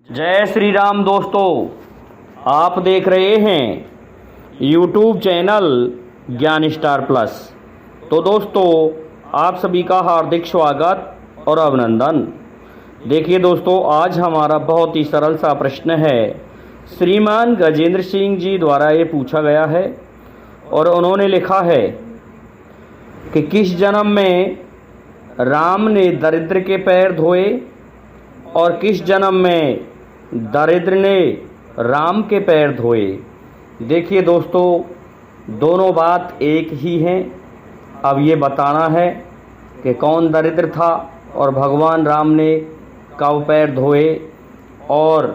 जय श्री राम दोस्तों, आप देख रहे हैं YouTube चैनल ज्ञान स्टार प्लस। तो दोस्तों, आप सभी का हार्दिक स्वागत और अभिनंदन। देखिए दोस्तों, आज हमारा बहुत ही सरल सा प्रश्न है। श्रीमान गजेंद्र सिंह जी द्वारा ये पूछा गया है और उन्होंने लिखा है कि किस जन्म में राम ने दरिद्र के पैर धोए और किस जन्म में दरिद्र ने राम के पैर धोए। देखिए दोस्तों, दोनों बात एक ही हैं। अब ये बताना है कि कौन दरिद्र था और भगवान राम ने कब पैर धोए और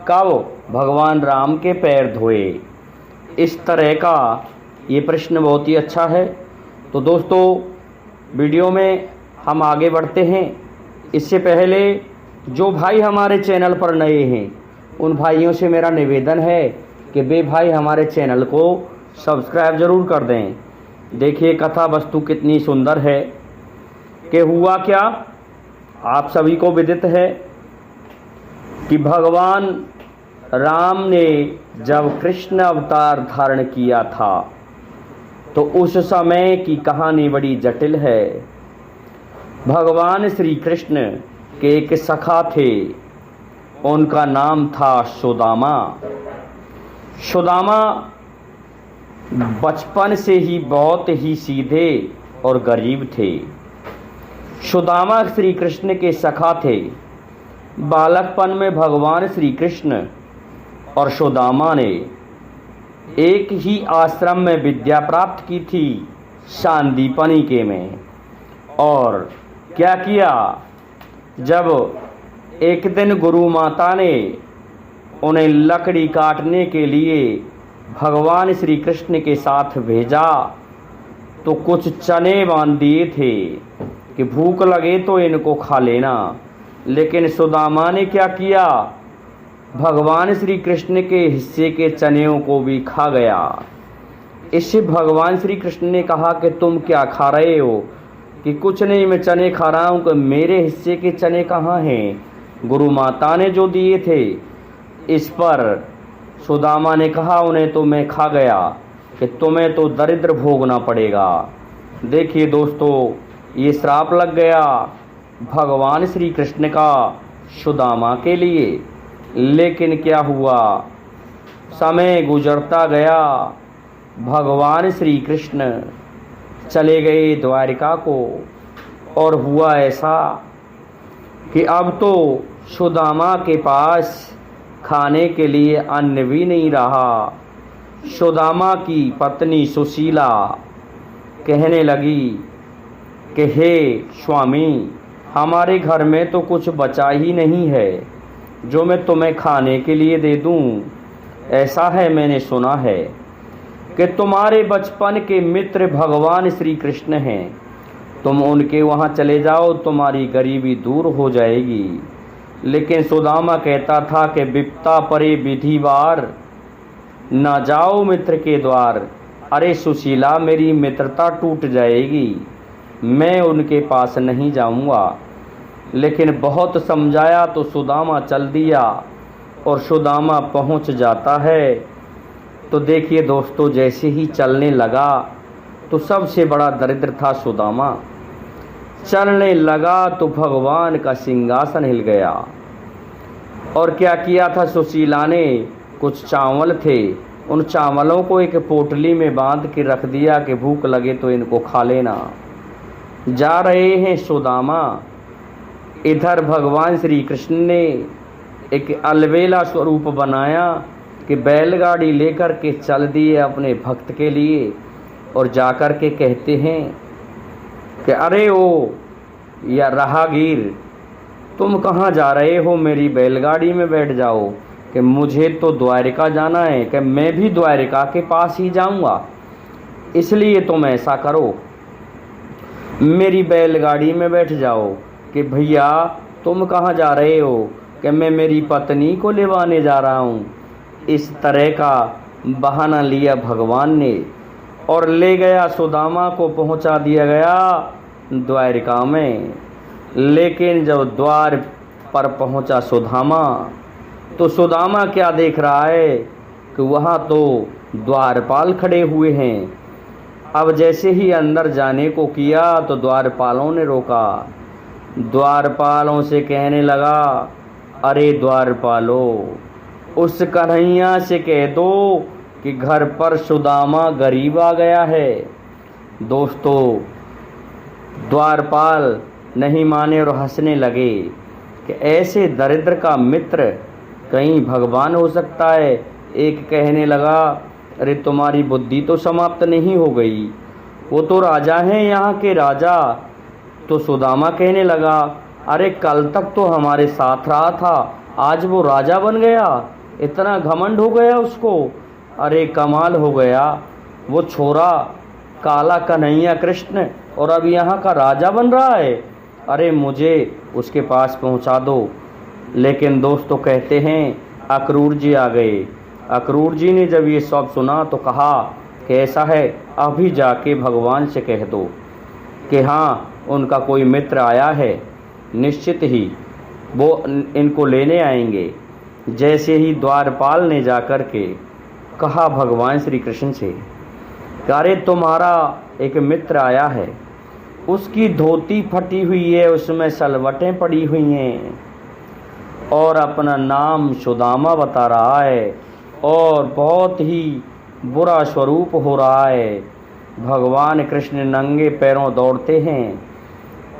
कब भगवान राम के पैर धोए। इस तरह का ये प्रश्न बहुत ही अच्छा है। तो दोस्तों, वीडियो में हम आगे बढ़ते हैं। इससे पहले जो भाई हमारे चैनल पर नए हैं, उन भाइयों से मेरा निवेदन है कि वे भाई हमारे चैनल को सब्सक्राइब ज़रूर कर दें। देखिए कथा वस्तु कितनी सुंदर है कि हुआ क्या। आप सभी को विदित है कि भगवान राम ने जब कृष्ण अवतार धारण किया था तो उस समय की कहानी बड़ी जटिल है। भगवान श्री कृष्ण के एक सखा थे, उनका नाम था सुदामा। सुदामा बचपन से ही बहुत ही सीधे और गरीब थे। सुदामा श्री कृष्ण के सखा थे। बालकपन में भगवान श्री कृष्ण और सुदामा ने एक ही आश्रम में विद्या प्राप्त की थी, सांदीपनी में। और क्या किया, जब एक दिन गुरु माता ने उन्हें लकड़ी काटने के लिए भगवान श्री कृष्ण के साथ भेजा तो कुछ चने बांध दिए थे कि भूख लगे तो इनको खा लेना। लेकिन सुदामा ने क्या किया, भगवान श्री कृष्ण के हिस्से के चनों को भी खा गया। इससे भगवान श्री कृष्ण ने कहा कि तुम क्या खा रहे हो, कि कुछ नहीं, मैं चने खा रहा हूँ। कि मेरे हिस्से के चने कहाँ हैं, गुरु माता ने जो दिए थे। इस पर सुदामा ने कहा, उन्हें तो मैं खा गया, कि तुम्हें तो दरिद्र भोगना पड़ेगा। देखिए दोस्तों, ये श्राप लग गया भगवान श्री कृष्ण का सुदामा के लिए। लेकिन क्या हुआ, समय गुजरता गया, भगवान श्री कृष्ण चले गए द्वारिका को। और हुआ ऐसा कि अब तो सुदामा के पास खाने के लिए अन्न भी नहीं रहा। सुदामा की पत्नी सुशीला कहने लगी कि हे स्वामी, हमारे घर में तो कुछ बचा ही नहीं है जो मैं तुम्हें खाने के लिए दे दूं। ऐसा है, मैंने सुना है कि तुम्हारे बचपन के मित्र भगवान श्री कृष्ण हैं, तुम उनके वहाँ चले जाओ, तुम्हारी गरीबी दूर हो जाएगी। लेकिन सुदामा कहता था कि विपता परे विधिवार, न जाओ मित्र के द्वार। अरे सुशीला, मेरी मित्रता टूट जाएगी, मैं उनके पास नहीं जाऊँगा। लेकिन बहुत समझाया तो सुदामा चल दिया और सुदामा पहुँच जाता है। तो देखिए दोस्तों, जैसे ही चलने लगा तो सबसे बड़ा दरिद्र था सुदामा। चलने लगा तो भगवान का सिंहासन हिल गया। और क्या किया था सुशीला ने, कुछ चावल थे, उन चावलों को एक पोटली में बांध के रख दिया कि भूख लगे तो इनको खा लेना। जा रहे हैं सुदामा, इधर भगवान श्री कृष्ण ने एक अलबेला स्वरूप बनाया कि बैलगाड़ी लेकर के चल दिए अपने भक्त के लिए। और जाकर के कहते हैं कि अरे ओ या राहगीर, तुम कहाँ जा रहे हो, मेरी बैलगाड़ी में बैठ जाओ, कि मुझे तो द्वारिका जाना है, कि मैं भी द्वारिका के पास ही जाऊंगा, इसलिए तुम ऐसा करो, मेरी बैलगाड़ी में बैठ जाओ। कि भैया तुम कहाँ जा रहे हो, कि मैं मेरी पत्नी को लेवाने जा रहा हूँ। इस तरह का बहाना लिया भगवान ने और ले गया सुदामा को, पहुंचा दिया गया द्वारिका में। लेकिन जब द्वार पर पहुंचा सुदामा तो सुदामा क्या देख रहा है कि वहाँ तो द्वारपाल खड़े हुए हैं। अब जैसे ही अंदर जाने को किया तो द्वारपालों ने रोका। द्वारपालों से कहने लगा, अरे द्वारपालों, उस कन्हैया से कह दो कि घर पर सुदामा गरीब आ गया है। दोस्तों, द्वारपाल नहीं माने और हंसने लगे कि ऐसे दरिद्र का मित्र कहीं भगवान हो सकता है। एक कहने लगा, अरे तुम्हारी बुद्धि तो समाप्त नहीं हो गई, वो तो राजा हैं यहाँ के राजा। तो सुदामा कहने लगा, अरे कल तक तो हमारे साथ रहा था, आज वो राजा बन गया, इतना घमंड हो गया उसको। अरे कमाल हो गया, वो छोरा काला कन्हैया कृष्ण और अब यहाँ का राजा बन रहा है। अरे मुझे उसके पास पहुँचा दो। लेकिन दोस्तों कहते हैं अक्रूर जी आ गए। अक्रूर जी ने जब ये सब सुना तो कहा कि ऐसा है, अभी जाके भगवान से कह दो कि हाँ उनका कोई मित्र आया है, निश्चित ही वो इनको लेने आएंगे। जैसे ही द्वारपाल ने जाकर के कहा भगवान श्री कृष्ण से, अरे तुम्हारा एक मित्र आया है, उसकी धोती फटी हुई है, उसमें सलवटें पड़ी हुई हैं और अपना नाम सुदामा बता रहा है और बहुत ही बुरा स्वरूप हो रहा है। भगवान कृष्ण नंगे पैरों दौड़ते हैं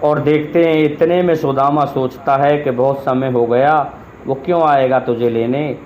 और देखते हैं। इतने में सुदामा सोचता है कि बहुत समय हो गया, वो क्यों आएगा तुझे लेने,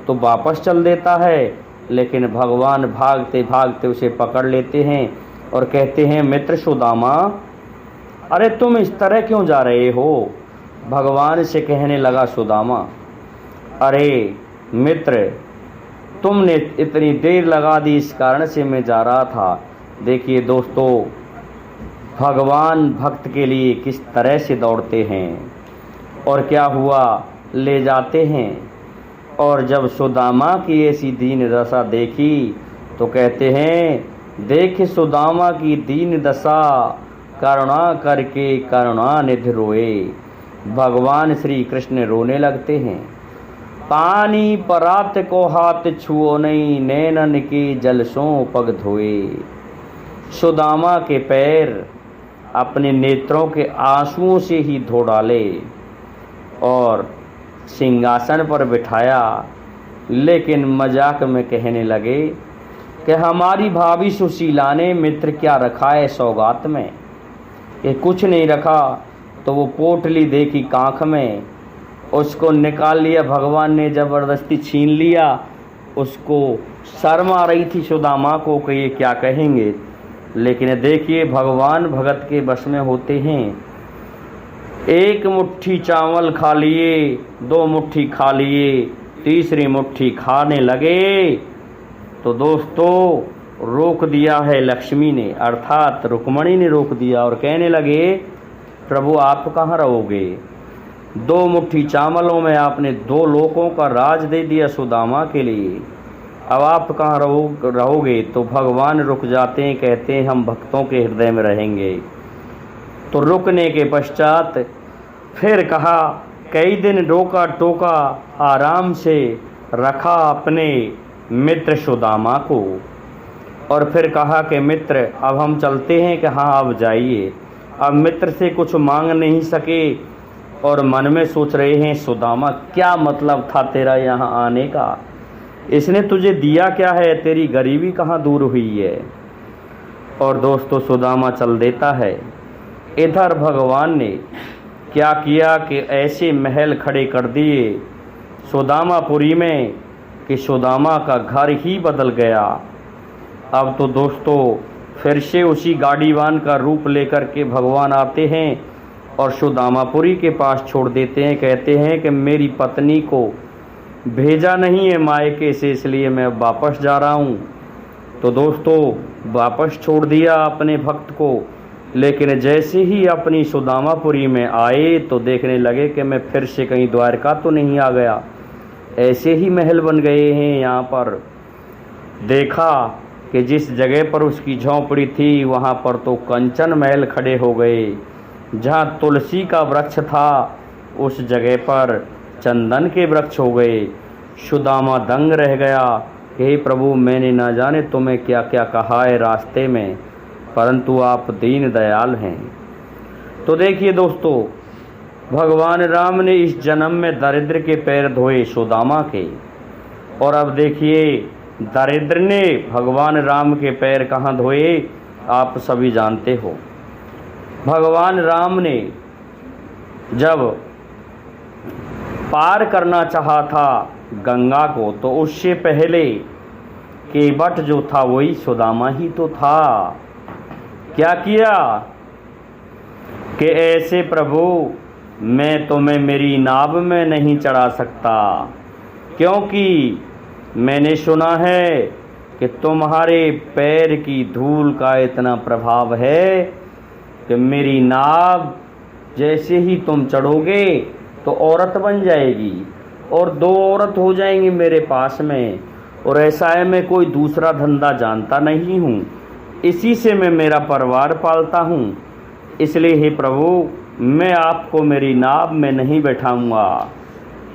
तो वापस चल देता है। लेकिन भगवान भागते भागते उसे पकड़ लेते हैं और कहते हैं, मित्र सुदामा, अरे तुम इस तरह क्यों जा रहे हो। भगवान से कहने लगा सुदामा, अरे मित्र, तुमने इतनी देर लगा दी, इस कारण से मैं जा रहा था। देखिए दोस्तों, भगवान भक्त के लिए किस तरह से दौड़ते हैं और क्या हुआ, ले जाते हैं। और जब सुदामा की ऐसी दीन दशा देखी तो कहते हैं, देख सुदामा की दीन दशा, करुणा करके करुणा निधि रोए। भगवान श्री कृष्ण रोने लगते हैं। पानी परात को हाथ छुओ नहीं, नैनन के जलसों पग धोए। सुदामा के पैर अपने नेत्रों के आंसुओं से ही धो डाले और सिंहासन पर बिठाया। लेकिन मजाक में कहने लगे कि हमारी भाभी सुशीला ने मित्र क्या रखा है सौगात में, कि कुछ नहीं रखा। तो वो पोटली देखी कांख में, उसको निकाल लिया, भगवान ने ज़बरदस्ती छीन लिया। उसको शर्म आ रही थी सुदामा को कि ये क्या कहेंगे। लेकिन देखिए भगवान भगत के बस में होते हैं। एक मुट्ठी चावल खा लिए, दो मुट्ठी खा लिए, तीसरी मुट्ठी खाने लगे तो दोस्तों रोक दिया है लक्ष्मी ने, अर्थात रुक्मणी ने रोक दिया और कहने लगे, प्रभु आप कहाँ रहोगे। दो मुट्ठी चावलों में आपने दो लोकों का राज दे दिया सुदामा के लिए, अब आप कहाँ रहोगे। तो भगवान रुक जाते हैं, कहते हैं हम भक्तों के हृदय में रहेंगे। तो रुकने के पश्चात फिर कहा, कई दिन रोका टोका, आराम से रखा अपने मित्र सुदामा को और फिर कहा कि मित्र अब हम चलते हैं, कि हाँ अब जाइए। अब मित्र से कुछ मांग नहीं सके और मन में सोच रहे हैं, सुदामा क्या मतलब था तेरा यहाँ आने का, इसने तुझे दिया क्या है, तेरी गरीबी कहाँ दूर हुई है। और दोस्तों सुदामा चल देता है। इधर भगवान ने क्या किया कि ऐसे महल खड़े कर दिए सुदामापुरी में कि सुदामा का घर ही बदल गया। अब तो दोस्तों फिर से उसी गाड़ीवान का रूप लेकर के भगवान आते हैं और सुदामापुरी के पास छोड़ देते हैं। कहते हैं कि मेरी पत्नी को भेजा नहीं है मायके से, इसलिए मैं वापस जा रहा हूँ। तो दोस्तों वापस छोड़ दिया अपने भक्त को। लेकिन जैसे ही अपनी सुदामापुरी में आए तो देखने लगे कि मैं फिर से कहीं द्वारका तो नहीं आ गया, ऐसे ही महल बन गए हैं यहाँ पर। देखा कि जिस जगह पर उसकी झोंपड़ी थी वहाँ पर तो कंचन महल खड़े हो गए। जहाँ तुलसी का वृक्ष था उस जगह पर चंदन के वृक्ष हो गए। सुदामा दंग रह गया। हे प्रभु, मैंने न जाने तुम्हें क्या क्या कहा है रास्ते में, परंतु आप दीन दयाल हैं। तो देखिए दोस्तों, भगवान राम ने इस जन्म में दरिद्र के पैर धोए सुदामा के, और अब देखिए दरिद्र ने भगवान राम के पैर कहाँ धोए, आप सभी जानते हो। भगवान राम ने जब पार करना चाहा था गंगा को, तो उससे पहले केवट जो था वही सुदामा ही तो था। क्या किया कि ऐसे प्रभु, मैं तुम्हें मेरी नाव में नहीं चढ़ा सकता, क्योंकि मैंने सुना है कि तुम्हारे पैर की धूल का इतना प्रभाव है कि मेरी नाव जैसे ही तुम चढ़ोगे तो औरत बन जाएगी और 2 औरत हो जाएंगी मेरे पास में, और ऐसा है मैं कोई दूसरा धंधा जानता नहीं हूँ, इसी से मैं मेरा परिवार पालता हूँ। इसलिए हे प्रभु, मैं आपको मेरी नाव में नहीं बैठाऊँगा।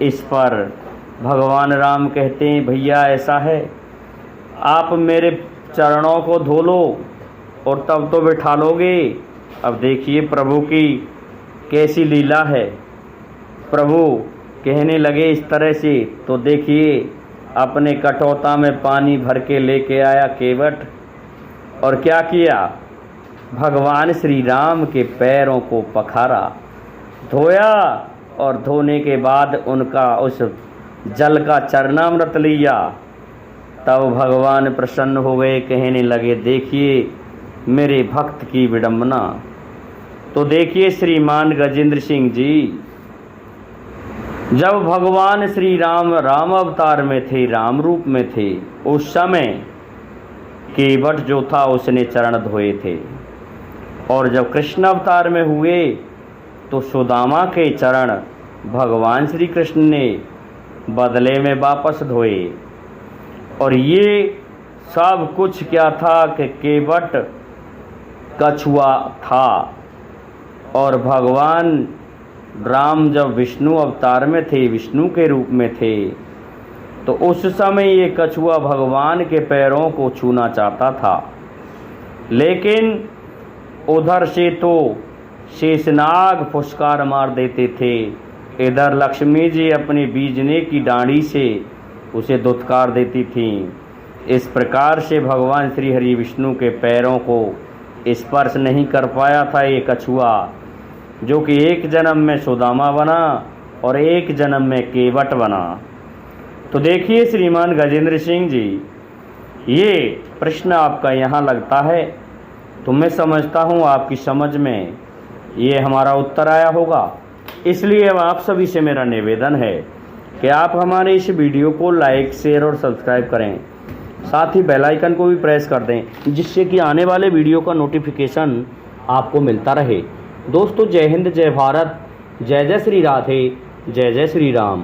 इस पर भगवान राम कहते हैं, भैया ऐसा है, आप मेरे चरणों को धो लो और तब तो बैठा लोगे। अब देखिए प्रभु की कैसी लीला है। प्रभु कहने लगे इस तरह से, तो देखिए अपने कटोता में पानी भर के लेके आया केवट, और क्या किया, भगवान श्री राम के पैरों को पखारा, धोया, और धोने के बाद उनका उस जल का चरणामृत लिया। तब भगवान प्रसन्न हो गए, कहने लगे देखिए मेरे भक्त की विडंबना। तो देखिए श्रीमान गजेंद्र सिंह जी, जब भगवान श्री राम राम अवतार में थे, राम रूप में थे, उस समय केवट जो था उसने चरण धोए थे, और जब कृष्ण अवतार में हुए तो सुदामा के चरण भगवान श्री कृष्ण ने बदले में वापस धोए। और ये सब कुछ क्या था कि केवट कछुआ था, और भगवान राम जब विष्णु अवतार में थे, विष्णु के रूप में थे, तो उस समय ये कछुआ भगवान के पैरों को छूना चाहता था, लेकिन उधर से तो शेषनाग फुसकार मार देते थे, इधर लक्ष्मी जी अपनी बीजने की डांडी से उसे दुत्कार देती थीं। इस प्रकार से भगवान श्री हरि विष्णु के पैरों को स्पर्श नहीं कर पाया था ये कछुआ, जो कि एक जन्म में सुदामा बना और एक जन्म में केवट बना। तो देखिए श्रीमान गजेंद्र सिंह जी, ये प्रश्न आपका यहाँ लगता है, तो मैं समझता हूँ आपकी समझ में ये हमारा उत्तर आया होगा। इसलिए अब आप सभी से मेरा निवेदन है कि आप हमारे इस वीडियो को लाइक, शेयर और सब्सक्राइब करें, साथ ही बेल आइकन को भी प्रेस कर दें, जिससे कि आने वाले वीडियो का नोटिफिकेशन आपको मिलता रहे। दोस्तों, जय हिंद, जय भारत, जय जय श्री राधे, जय जय श्री राम।